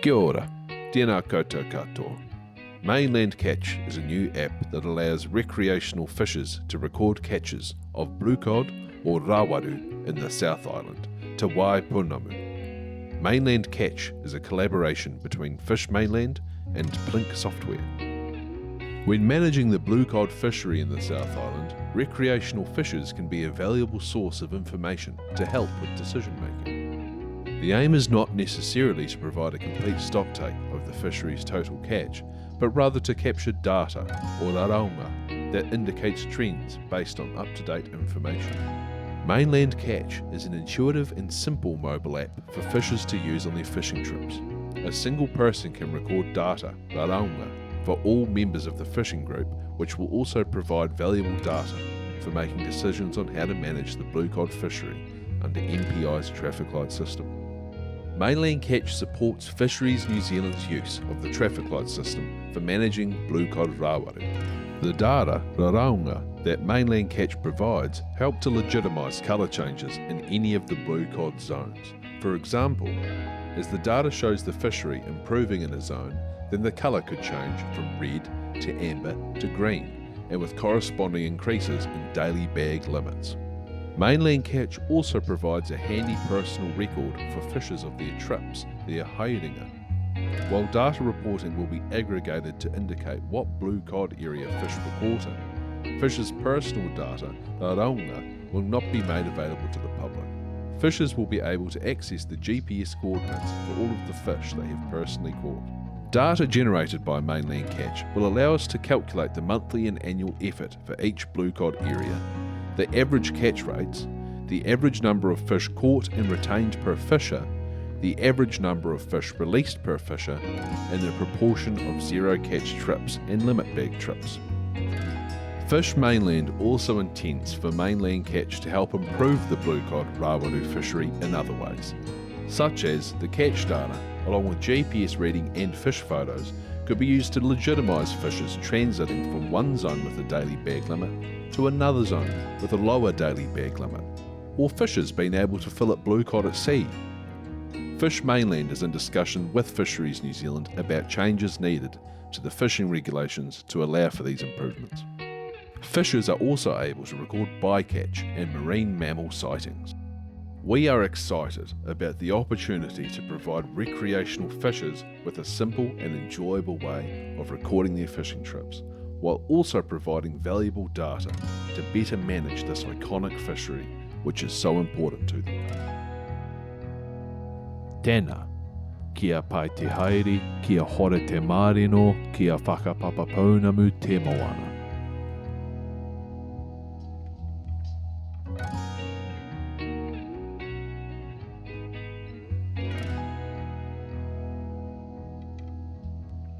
Kia ora, Tēnā koutou katoa. Mainland Catch is a new app that allows recreational fishers to record catches of blue cod or rawaru in the South Island, Te Waipunamu. Mainland Catch is a collaboration between Fish Mainland and Plink Software. When managing the blue cod fishery in the South Island, recreational fishers can be a valuable source of information to help with decision making. The aim is not necessarily to provide a complete stocktake of the fishery's total catch, but rather to capture data, or raraunga, that indicates trends based on up-to-date information. Mainland Catch is an intuitive and simple mobile app for fishers to use on their fishing trips. A single person can record data, raraunga, for all members of the fishing group, which will also provide valuable data for making decisions on how to manage the blue cod fishery under MPI's traffic light system. Mainland Catch supports Fisheries New Zealand's use of the traffic light system for managing blue cod rawaru. The data, raraunga, that Mainland Catch provides help to legitimise colour changes in any of the blue cod zones. For example, as the data shows the fishery improving in a zone, then the colour could change from red to amber to green, and with corresponding increases in daily bag limits. Mainland Catch also provides a handy personal record for fishers of their trips, their haerenga. While data reporting will be aggregated to indicate what blue cod area fish were caught in, fishers' personal data, raraunga, will not be made available to the public. Fishers will be able to access the GPS coordinates for all of the fish they have personally caught. Data generated by Mainland Catch will allow us to calculate the monthly and annual effort for each blue cod area, the average catch rates, the average number of fish caught and retained per fisher, the average number of fish released per fisher, and the proportion of zero catch trips and limit bag trips. Fish Mainland also intends for Mainland Catch to help improve the blue cod rawaru fishery in other ways, such as the catch data, along with GPS reading and fish photos, could be used to legitimise fishers transiting from one zone with a daily bag limit to another zone with a lower daily bag limit, or fishers being able to fillet blue cod at sea. Fish Mainland is in discussion with Fisheries New Zealand about changes needed to the fishing regulations to allow for these improvements. Fishers are also able to record bycatch and marine mammal sightings. We are excited about the opportunity to provide recreational fishers with a simple and enjoyable way of recording their fishing trips, while also providing valuable data to better manage this iconic fishery, which is so important to them. Tēnā, kia pai te haere, kia hore te marino, kia whakapapapaunamu te moana.